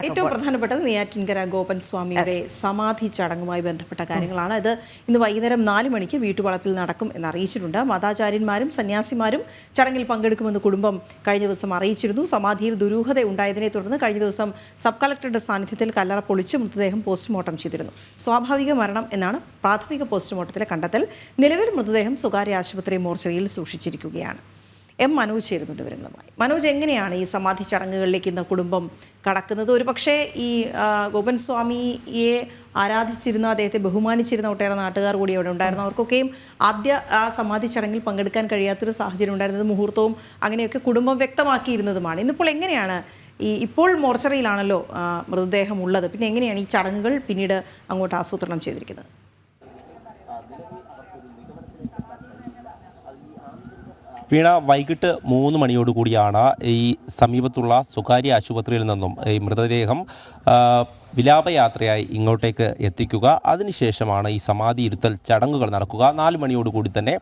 ഏറ്റവും പ്രധാനപ്പെട്ടത് നെയ്യാറ്റിൻകര ഗോപൻ സ്വാമിയുടെ സമാധി ചടങ്ങുമായി ബന്ധപ്പെട്ട കാര്യങ്ങളാണ്. ഇത് ഇന്ന് വൈകുന്നേരം 4 മണിക്ക് വീട്ടുവളപ്പിൽ നടക്കും എന്ന് അറിയിച്ചിട്ടുണ്ട്. മതാചാര്യന്മാരും സന്യാസിമാരും ചടങ്ങിൽ പങ്കെടുക്കുമെന്ന് കുടുംബം കഴിഞ്ഞ ദിവസം അറിയിച്ചിരുന്നു. സമാധിയിൽ ദുരൂഹത ഉണ്ടായതിനെ തുടർന്ന് കഴിഞ്ഞ ദിവസം സബ് കളക്ടറുടെ സാന്നിധ്യത്തിൽ കല്ലറ പൊളിച്ച് മൃതദേഹം പോസ്റ്റ്മോർട്ടം ചെയ്തിരുന്നു. സ്വാഭാവിക മരണം എന്നാണ് പ്രാഥമിക പോസ്റ്റ്മോർട്ടത്തിലെ കണ്ടെത്തൽ. നിലവിൽ മൃതദേഹം സ്വകാര്യ ആശുപത്രി മോർച്ചറിയിൽ സൂക്ഷിച്ചിരിക്കുകയാണ്. മനോജ് ചേരുന്നുണ്ട് വിവരങ്ങളുമായി. മനോജ്, എങ്ങനെയാണ് ഈ സമാധി ചടങ്ങുകളിലേക്ക് ഇന്ന് കുടുംബം കടക്കുന്നത്? ഒരുപക്ഷെ ഈ ഗോപൻ സ്വാമിയെ ആരാധിച്ചിരുന്ന, അദ്ദേഹത്തെ ബഹുമാനിച്ചിരുന്ന ഒട്ടേറെ നാട്ടുകാർ കൂടി അവിടെ ഉണ്ടായിരുന്നവർക്കൊക്കെയും ആദ്യ ആ സമാധി ചടങ്ങിൽ പങ്കെടുക്കാൻ കഴിയാത്തൊരു സാഹചര്യം ഉണ്ടായിരുന്നത് മുഹൂർത്തവും അങ്ങനെയൊക്കെ കുടുംബം വ്യക്തമാക്കിയിരുന്നതുമാണ്. ഇന്നിപ്പോൾ എങ്ങനെയാണ് ഇപ്പോൾ മോർച്ചറിയിലാണല്ലോ മൃതദേഹം ഉള്ളത്, പിന്നെ എങ്ങനെയാണ് ഈ ചടങ്ങുകൾ പിന്നീട് അങ്ങോട്ട് ആസൂത്രണം ചെയ്തിരിക്കുന്നത്? വീണ, വൈകിട്ട് 3 മണിയോടുകൂടിയാണ് ഈ സമീപത്തുള്ള സ്വകാര്യ ആശുപത്രിയിൽ നിന്നും ഈ മൃതദേഹം വിലാപയാത്രയായി ഇങ്ങോട്ടേക്ക് എത്തിക്കുക. അതിനുശേഷമാണ് ഈ സമാധി ഇരുത്തൽ ചടങ്ങുകൾ നടക്കുക. 4 മണിയോടുകൂടി തന്നെ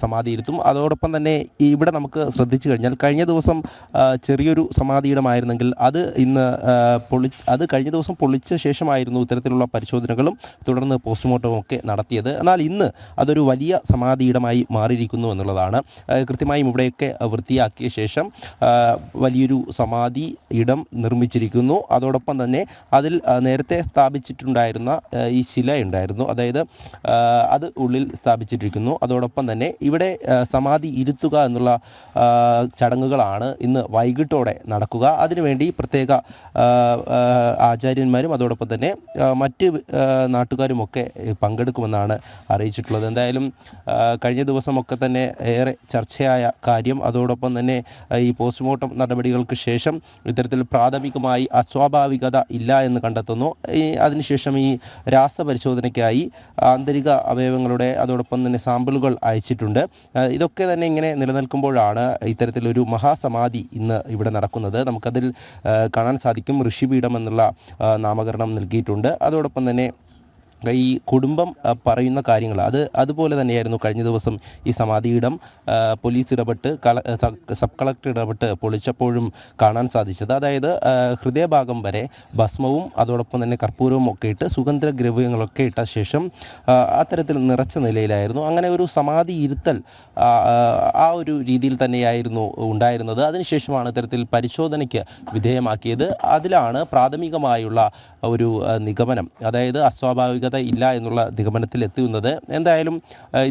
സമാധി ഇരുത്തും. അതോടൊപ്പം തന്നെ ഇവിടെ നമുക്ക് ശ്രദ്ധിച്ചു കഴിഞ്ഞാൽ കഴിഞ്ഞ ദിവസം ചെറിയൊരു സമാധിയിടമായിരുന്നെങ്കിൽ അത് കഴിഞ്ഞ ദിവസം പൊളിച്ച ശേഷമായിരുന്നു ഇത്തരത്തിലുള്ള പരിശോധനകളും തുടർന്ന് പോസ്റ്റ്മോർട്ടവും ഒക്കെ നടത്തിയത്. എന്നാൽ ഇന്ന് അതൊരു വലിയ സമാധിയിടമായി മാറിയിരിക്കുന്നു എന്നുള്ളതാണ്. കൃത്യമായും ഇവിടെയൊക്കെ വൃത്തിയാക്കിയ ശേഷം വലിയൊരു സമാധി ഇടം നിർമ്മിച്ചിരിക്കുന്നു. അതോടൊപ്പം തന്നെ അതിൽ നേരത്തെ സ്ഥാപിച്ചിട്ടുണ്ടായിരുന്ന ഈ ശിലയുണ്ടായിരുന്നു, അതായത് അത് ഉള്ളിൽ സ്ഥാപിച്ചിട്ടിരിക്കുന്നു. അതോടൊപ്പം തന്നെ ഇവിടെ സമാധി ഇരുത്തുക എന്നുള്ള ചടങ്ങുകളാണ് ഇന്ന് വൈകിട്ടോടെ നടക്കുക. അതിനുവേണ്ടി പ്രത്യേക ആചാര്യന്മാരും അതോടൊപ്പം തന്നെ മറ്റ് നാട്ടുകാരുമൊക്കെ പങ്കെടുക്കുമെന്നാണ് അറിയിച്ചിട്ടുള്ളത്. എന്തായാലും കഴിഞ്ഞ ദിവസമൊക്കെ തന്നെ ഏറെ ചർച്ചയായ കാര്യം, അതോടൊപ്പം തന്നെ ഈ പോസ്റ്റ്മോർട്ടം നടപടികൾക്ക് ശേഷം ഇത്തരത്തിൽ പ്രാഥമികമായി അസ്വാഭാവികത ഇല്ല എന്ന് കണ്ടെത്തുന്നു. അതിനുശേഷം ഈ രാസപരിശോധനയ്ക്കായി ആന്തരിക അവയവങ്ങളുടെ അതോടൊപ്പം തന്നെ സാമ്പിളുകൾ അയച്ചിട്ടുണ്ട്. ഇതൊക്കെ തന്നെ ഇങ്ങനെ നിലനിൽക്കുമ്പോഴാണ് ഇത്തരത്തിലൊരു മഹാസമാധി ഇന്ന് ഇവിടെ നടക്കുന്നത്. നമുക്കതിൽ കാണാൻ സാധിക്കും, ഋഷിപീഠം എന്നുള്ള നാമകരണം നൽകിയിട്ടുണ്ട്. അതോടൊപ്പം തന്നെ ഈ കുടുംബം പറയുന്ന കാര്യങ്ങൾ അതുപോലെ തന്നെയായിരുന്നു കഴിഞ്ഞ ദിവസം ഈ സമാധിയിടം പോലീസ് ഇടപെട്ട് സബ് കളക്ടർ ഇടപെട്ട് പൊളിച്ചപ്പോഴും കാണാൻ സാധിച്ചത്. അതായത് ഹൃദയഭാഗം വരെ ഭസ്മവും അതോടൊപ്പം തന്നെ കർപ്പൂരവും ഒക്കെ ഇട്ട് സുഗന്ധദ്രവ്യങ്ങളൊക്കെ ഇട്ട ശേഷം അത്തരത്തിൽ നിറച്ച നിലയിലായിരുന്നു. അങ്ങനെ ഒരു സമാധി ഇരുത്തൽ ആ ഒരു രീതിയിൽ തന്നെയായിരുന്നു ഉണ്ടായിരുന്നത്. അതിനുശേഷമാണ് ഇത്തരത്തിൽ പരിശോധനയ്ക്ക് വിധേയമാക്കിയത്. അതിലാണ് പ്രാഥമികമായുള്ള ഒരു നിഗമനം, അതായത് അസ്വാഭാവികത ഇല്ല എന്നുള്ള നിഗമനത്തിൽ എത്തുന്നത്. എന്തായാലും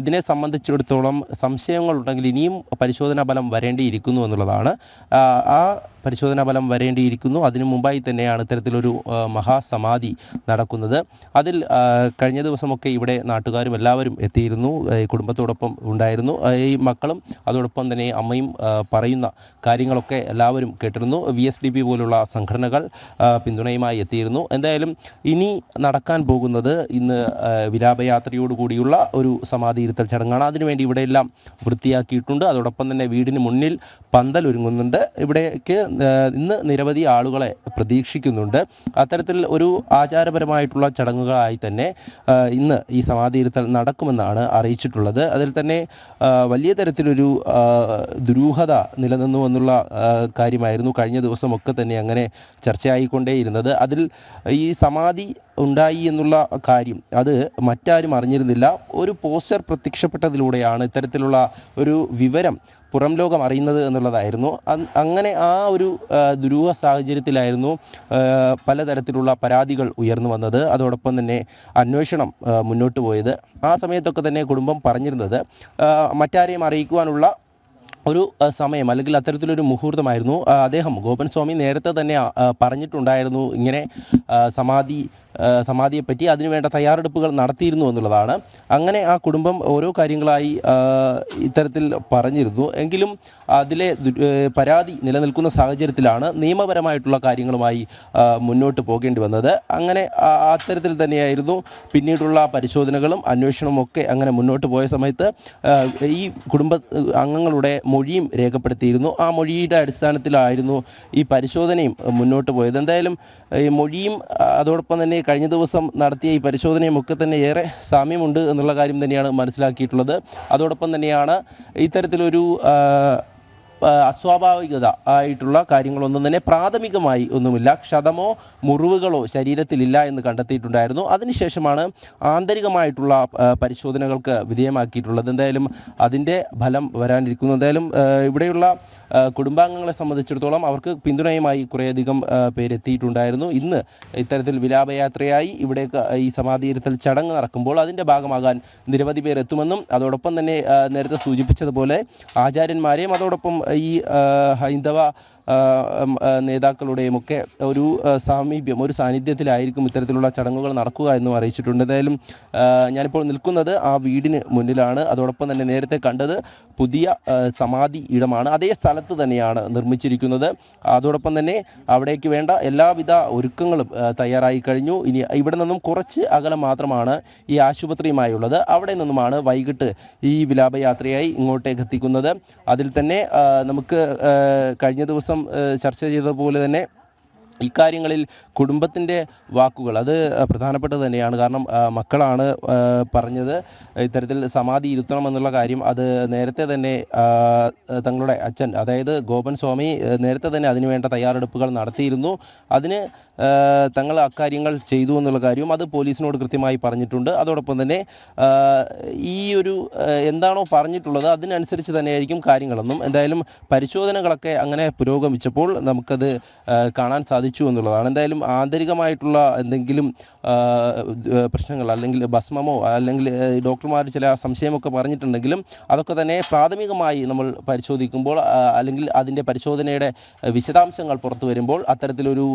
ഇതിനെ സംബന്ധിച്ചിടത്തോളം സംശയങ്ങളുണ്ടെങ്കിൽ ഇനിയും പരിശോധനാ ഫലം വരേണ്ടിയിരിക്കുന്നു എന്നുള്ളതാണ്. ആ പരിശോധനാ ഫലം വരേണ്ടിയിരിക്കുന്നു. അതിനു മുമ്പായി തന്നെയാണ് ഇത്തരത്തിലൊരു മഹാസമാധി നടക്കുന്നത്. അതിൽ കഴിഞ്ഞ ദിവസമൊക്കെ ഇവിടെ നാട്ടുകാരും എല്ലാവരും എത്തിയിരുന്നു, കുടുംബത്തോടൊപ്പം ഉണ്ടായിരുന്നു. ഈ മക്കളും അതോടൊപ്പം തന്നെ അമ്മയും പറയുന്ന കാര്യങ്ങളൊക്കെ എല്ലാവരും കേട്ടിരുന്നു. VSDP പോലുള്ള സംഘടനകൾ പിന്തുണയുമായി എത്തിയിരുന്നു. എന്തായാലും ഇനി നടക്കാൻ പോകുന്നത് ഇന്ന് വിലാപയാത്രയോടുകൂടിയുള്ള ഒരു സമാധി ഇരുത്തൽ ചടങ്ങാണ്. അതിനുവേണ്ടി ഇവിടെയെല്ലാം വൃത്തിയാക്കിയിട്ടുണ്ട്. അതോടൊപ്പം തന്നെ വീടിന് മുന്നിൽ പന്തൽ ഒരുങ്ങുന്നുണ്ട്. ഇവിടേക്ക് ഇന്ന് നിരവധി ആളുകളെ പ്രതീക്ഷിക്കുന്നുണ്ട്. അത്തരത്തിൽ ഒരു ആചാരപരമായിട്ടുള്ള ചടങ്ങുകളായി തന്നെ ഇന്ന് ഈ സമാധി ഇരുത്തൽ നടക്കുമെന്നാണ് അറിയിച്ചിട്ടുള്ളത്. അതിൽ തന്നെ വലിയ തരത്തിലൊരു ദുരൂഹത നിലനിന്നു എന്നുള്ള കാര്യമായിരുന്നു കഴിഞ്ഞ ദിവസമൊക്കെ തന്നെ അങ്ങനെ ചർച്ചയായിക്കൊണ്ടേയിരുന്നത്. അതിൽ ഈ സമാധി ഉണ്ടായി എന്നുള്ള കാര്യം അത് മറ്റാരും അറിഞ്ഞിരുന്നില്ല. ഒരു പോസ്റ്റർ പ്രത്യക്ഷപ്പെട്ടതിലൂടെയാണ് ഇത്തരത്തിലുള്ള ഒരു വിവരം പുറം ലോകം അറിയുന്നത് എന്നുള്ളതായിരുന്നു. അങ്ങനെ ആ ഒരു ദുരൂഹ സാഹചര്യത്തിലായിരുന്നു പലതരത്തിലുള്ള പരാതികൾ ഉയർന്നു വന്നത്. അതോടൊപ്പം തന്നെ അന്വേഷണം മുന്നോട്ട് പോയത്. ആ സമയത്തൊക്കെ തന്നെ കുടുംബം പറഞ്ഞിരുന്നത് മറ്റാരെയും അറിയിക്കുവാനുള്ള ഒരു സമയം അല്ലെങ്കിൽ അത്തരത്തിലൊരു മുഹൂർത്തമായിരുന്നു. അദ്ദേഹം ഗോപൻ സ്വാമി നേരത്തെ തന്നെ പറഞ്ഞിട്ടുണ്ടായിരുന്നു ഇങ്ങനെ സമാധിയെപ്പറ്റി അതിനുവേണ്ട തയ്യാറെടുപ്പുകൾ നടത്തിയിരുന്നു എന്നുള്ളതാണ്. അങ്ങനെ ആ കുടുംബം ഓരോ കാര്യങ്ങളായി ഇത്തരത്തിൽ പറഞ്ഞിരുന്നു. എങ്കിലും അതിലെ പരാതി നിലനിൽക്കുന്ന സാഹചര്യത്തിലാണ് നിയമപരമായിട്ടുള്ള കാര്യങ്ങളുമായി മുന്നോട്ട് പോകേണ്ടി വന്നത്. അങ്ങനെ അത്തരത്തിൽ തന്നെയായിരുന്നു പിന്നീടുള്ള പരിശോധനകളും അന്വേഷണവും ഒക്കെ അങ്ങനെ മുന്നോട്ട് പോയ സമയത്ത് ഈ കുടുംബ അംഗങ്ങളുടെ മൊഴിയും രേഖപ്പെടുത്തിയിരുന്നു. ആ മൊഴിയുടെ അടിസ്ഥാനത്തിലായിരുന്നു ഈ പരിശോധനയും മുന്നോട്ട് പോയത്. എന്തായാലും ഈ മൊഴിയും അതോടൊപ്പം തന്നെ കഴിഞ്ഞ ദിവസം നടത്തിയ ഈ പരിശോധനയും ഒക്കെ തന്നെ ഏറെ സാമ്യമുണ്ട് എന്നുള്ള കാര്യം തന്നെയാണ് മനസ്സിലാക്കിയിട്ടുള്ളത്. അതോടൊപ്പം തന്നെയാണ് ഇത്തരത്തിലൊരു അസ്വാഭാവികത ആയിട്ടുള്ള കാര്യങ്ങളൊന്നും തന്നെ പ്രാഥമികമായി ഒന്നുമില്ല. ക്ഷതമോ മുറിവുകളോ ശരീരത്തിലില്ല എന്ന് കണ്ടെത്തിയിട്ടുണ്ടായിരുന്നു. അതിനുശേഷമാണ് ആന്തരികമായിട്ടുള്ള പരിശോധനകൾക്ക് വിധേയമാക്കിയിട്ടുള്ളത്. എന്തായാലും അതിൻ്റെ ഫലം വരാനിരിക്കുന്നു. എന്തായാലും ഇവിടെയുള്ള കുടുംബാംഗങ്ങളെ സംബന്ധിച്ചിടത്തോളം അവർക്ക് പിന്തുണയുമായി കുറേയധികം പേരെത്തിയിട്ടുണ്ടായിരുന്നു. ഇന്ന് ഇത്തരത്തിൽ വിലാപയാത്രയായി ഇവിടേക്ക് ഈ സമാധിയിരുത്തൽ ചടങ്ങ് നടക്കുമ്പോൾ അതിൻ്റെ ഭാഗമാകാൻ നിരവധി പേർ എത്തുമെന്നും അതോടൊപ്പം തന്നെ നേരത്തെ സൂചിപ്പിച്ചതുപോലെ ആചാര്യന്മാരെയും അതോടൊപ്പം ഈ ഹൈന്ദവ നേതാക്കളുടെയും ഒക്കെ ഒരു സാമീപ്യം, ഒരു സാന്നിധ്യത്തിലായിരിക്കും ഇത്തരത്തിലുള്ള ചടങ്ങുകൾ നടക്കുക എന്നും അറിയിച്ചിട്ടുണ്ട്. എന്തായാലും ഞാനിപ്പോൾ നിൽക്കുന്നത് ആ വീടിന് മുന്നിലാണ്. അതോടൊപ്പം തന്നെ നേരത്തെ കണ്ടത് പുതിയ സമാധി ഇടമാണ്. അതേ സ്ഥലത്ത് തന്നെയാണ് നിർമ്മിച്ചിരിക്കുന്നത്. അതോടൊപ്പം തന്നെ അവിടേക്ക് വേണ്ട എല്ലാവിധ ഒരുക്കങ്ങളും തയ്യാറായി കഴിഞ്ഞു. ഇനി ഇവിടെ നിന്നും കുറച്ച് അകലം മാത്രമാണ് ഈ ആശുപത്രിയുമായുള്ളത്. അവിടെ നിന്നുമാണ് വൈകിട്ട് ഈ വിലാപയാത്രയായി ഇങ്ങോട്ടേക്ക് എത്തിക്കുന്നത്. അതിൽ തന്നെ നമുക്ക് കഴിഞ്ഞ ദിവസം ചർച്ച ചെയ്തതുപോലെ തന്നെ ഇക്കാര്യങ്ങളിൽ കുടുംബത്തിൻ്റെ വാക്കുകൾ അത് പ്രധാനപ്പെട്ടത് തന്നെയാണ്. കാരണം മക്കളാണ് പറഞ്ഞത് ഇത്തരത്തിൽ സമാധി ഇരുത്തണം എന്നുള്ള കാര്യം. അത് നേരത്തെ തന്നെ തങ്ങളുടെ അച്ഛൻ, അതായത് ഗോപൻ സ്വാമി നേരത്തെ തന്നെ അതിനുവേണ്ട തയ്യാറെടുപ്പുകൾ നടത്തിയിരുന്നു. അതിന് തങ്ങൾ അക്കാര്യങ്ങൾ ചെയ്തു എന്നുള്ള കാര്യവും അത് പോലീസിനോട് കൃത്യമായി പറഞ്ഞിട്ടുണ്ട്. അതോടൊപ്പം തന്നെ ഈ ഒരു എന്താണോ പറഞ്ഞിട്ടുള്ളത് അതിനനുസരിച്ച് തന്നെയായിരിക്കും കാര്യങ്ങളെന്നും. എന്തായാലും പരിശോധനകളൊക്കെ അങ്ങനെ പുരോഗമിച്ചപ്പോൾ നമുക്കത് കാണാൻ സാധിച്ചു എന്നുള്ളതാണ്. എന്തായാലും ആന്തരികമായിട്ടുള്ള എന്തെങ്കിലും പ്രശ്നങ്ങൾ അല്ലെങ്കിൽ ഭസ്മമോ അല്ലെങ്കിൽ ഡോക്ടർമാർ ചില സംശയമൊക്കെ പറഞ്ഞിട്ടുണ്ടെങ്കിലും അതൊക്കെ തന്നെ പ്രാഥമികമായി നമ്മൾ പരിശോധിക്കുമ്പോൾ അല്ലെങ്കിൽ അതിൻ്റെ പരിശോധനയുടെ വിശദാംശങ്ങൾ പുറത്തു വരുമ്പോൾ അത്തരത്തിലൊരു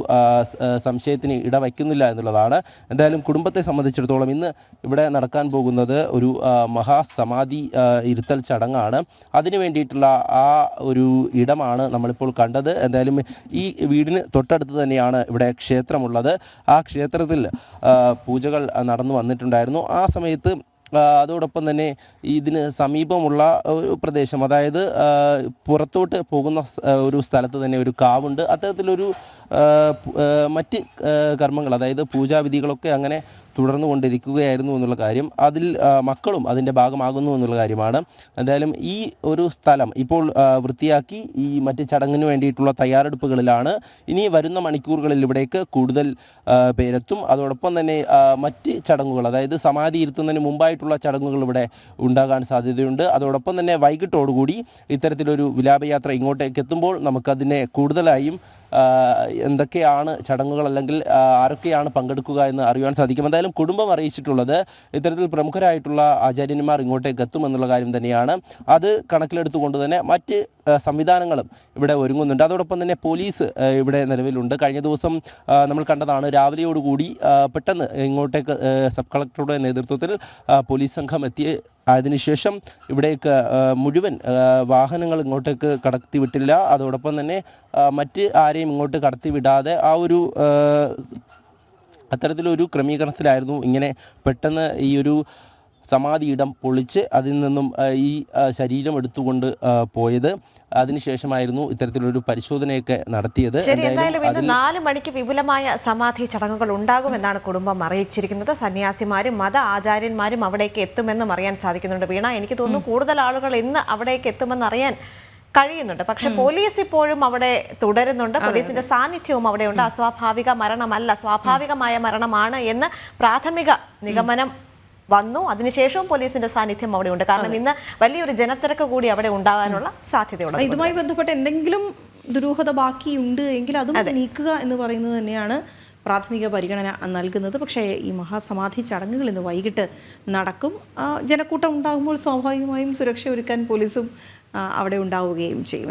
സംശയത്തിന് ഇടവയ്ക്കുന്നില്ല എന്നുള്ളതാണ്. എന്തായാലും കുടുംബത്തെ സംബന്ധിച്ചിടത്തോളം ഇന്ന് ഇവിടെ നടക്കാൻ പോകുന്നത് ഒരു മഹാസമാധി ഇരുത്തൽ ചടങ്ങാണ്. അതിനു വേണ്ടിയിട്ടുള്ള ആ ഒരു ഇടമാണ് നമ്മളിപ്പോൾ കണ്ടത്. എന്തായാലും ഈ വീടിന് തൊട്ടടുത്ത് തന്നെയാണ് ഇവിടെ ക്ഷേത്രമുള്ളത്. ആ ക്ഷേത്രത്തിൽ പൂജകൾ നടന്നു വന്നിട്ടുണ്ടായിരുന്നു. ആ സമയത്ത് അതോടൊപ്പം തന്നെ ഇതിന് സമീപമുള്ള ഒരു പ്രദേശം, അതായത് പുറത്തോട്ട് പോകുന്ന ഒരു സ്ഥലത്ത് തന്നെ ഒരു കാവുണ്ട്. അത്തരത്തിലൊരു മറ്റ് കർമ്മങ്ങൾ, അതായത് പൂജാവിധികളൊക്കെ അങ്ങനെ തുടർന്നു കൊണ്ടിരിക്കുകയായിരുന്നു എന്നുള്ള കാര്യം, അതിൽ മക്കളും അതിൻ്റെ ഭാഗമാകുന്നു എന്നുള്ള കാര്യമാണ്. എന്തായാലും ഈ ഒരു സ്ഥലം ഇപ്പോൾ വൃത്തിയാക്കി ഈ മറ്റ് ചടങ്ങിന് വേണ്ടിയിട്ടുള്ള തയ്യാറെടുപ്പുകളിലാണ്. ഇനി വരുന്ന മണിക്കൂറുകളിൽ ഇവിടേക്ക് കൂടുതൽ പേരെത്തും. അതോടൊപ്പം തന്നെ മറ്റ് ചടങ്ങുകൾ, അതായത് സമാധി ഇരുത്തുന്നതിന് മുമ്പായിട്ടുള്ള ചടങ്ങുകൾ ഇവിടെ ഉണ്ടാകാൻ സാധ്യതയുണ്ട്. അതോടൊപ്പം തന്നെ വൈകിട്ടോടുകൂടി ഇത്തരത്തിലൊരു വിലാപയാത്ര ഇങ്ങോട്ടേക്ക് എത്തുമ്പോൾ നമുക്കതിനെ കൂടുതലായും എന്തൊക്കെയാണ് ചടങ്ങുകൾ അല്ലെങ്കിൽ ആരൊക്കെയാണ് പങ്കെടുക്കുക എന്ന് അറിയാൻ സാധിക്കും. എന്തായാലും കുടുംബം അറിയിച്ചിട്ടുള്ളത് ഇത്തരത്തിൽ പ്രമുഖരായിട്ടുള്ള ആചാര്യന്മാർ ഇങ്ങോട്ടേക്ക് എത്തുമെന്നുള്ള കാര്യം തന്നെയാണ്. അത് കണക്കിലെടുത്തുകൊണ്ട് തന്നെ മറ്റ് സംവിധാനങ്ങളും ഇവിടെ ഒരുങ്ങുന്നുണ്ട്. അതോടൊപ്പം തന്നെ പോലീസ് ഇവിടെ നിലവിലുണ്ട്. കഴിഞ്ഞ ദിവസം നമ്മൾ കണ്ടതാണ്, രാവിലെയോടുകൂടി പെട്ടെന്ന് ഇങ്ങോട്ടേക്ക് സബ് കളക്ടറുടെ നേതൃത്വത്തിൽ പോലീസ് സംഘം എത്തി. അതിനുശേഷം ഇവിടേക്ക് മുഴുവൻ വാഹനങ്ങൾ ഇങ്ങോട്ടേക്ക് കടത്തിവിട്ടില്ല. അതോടൊപ്പം തന്നെ മറ്റ് ആരെയും ഇങ്ങോട്ട് കടത്തിവിടാതെ ആ ഒരു അത്തരത്തിലൊരു ക്രമീകരണത്തിലായിരുന്നു ഇങ്ങനെ പെട്ടെന്ന് ഈ ഒരു സമാധി ഇടം പൊളിച്ച് അതിൽ നിന്നും ഈ ശരീരം എടുത്തുകൊണ്ട് പോയത്. അതിനുശേഷമായിരുന്നു ഇത്തരത്തിലൊരു പരിശോധനയൊക്കെ നടത്തിയത്. ശരി, എന്തായാലും ഇന്ന് 4 മണിക്ക് വിപുലമായ സമാധി ചടങ്ങുകൾ ഉണ്ടാകുമെന്നാണ് കുടുംബം അറിയിച്ചിരിക്കുന്നത്. സന്യാസിമാരും മത ആചാര്യന്മാരും അവിടേക്ക് എത്തുമെന്നും അറിയാൻ സാധിക്കുന്നുണ്ട്. വീണ, എനിക്ക് തോന്നുന്നു കൂടുതൽ ആളുകൾ ഇന്ന് അവിടേക്ക് എത്തുമെന്ന് അറിയാൻ കഴിയുന്നുണ്ട്. പക്ഷെ പോലീസ് ഇപ്പോഴും അവിടെ തുടരുന്നുണ്ട്. പോലീസിന്റെ സാന്നിധ്യവും അവിടെയുണ്ട്. അസ്വാഭാവിക മരണമല്ല, സ്വാഭാവികമായ മരണമാണ് എന്ന് പ്രാഥമിക നിഗമനം വന്നു. അതിനുശേഷവും പോലീസിന്റെ സാന്നിധ്യം അവിടെ ഉണ്ട്. കാരണം ഇന്ന് വലിയൊരു ജനത്തിരക്ക് കൂടി അവിടെ ഉണ്ടാകാനുള്ള സാധ്യതയുണ്ട്. ഇതുമായി ബന്ധപ്പെട്ട് എന്തെങ്കിലും ദുരൂഹത ബാക്കിയുണ്ട് എങ്കിൽ അതും നീക്കുക എന്ന് പറയുന്നത് തന്നെയാണ് പ്രാഥമിക പരിഗണന നൽകുന്നത്. പക്ഷേ ഈ മഹാസമാധി ചടങ്ങുകൾ ഇന്ന് വൈകിട്ട് നടക്കും. ജനക്കൂട്ടം ഉണ്ടാകുമ്പോൾ സ്വാഭാവികമായും സുരക്ഷ ഒരുക്കാൻ പോലീസും അവിടെ ഉണ്ടാവുകയും ചെയ്യും.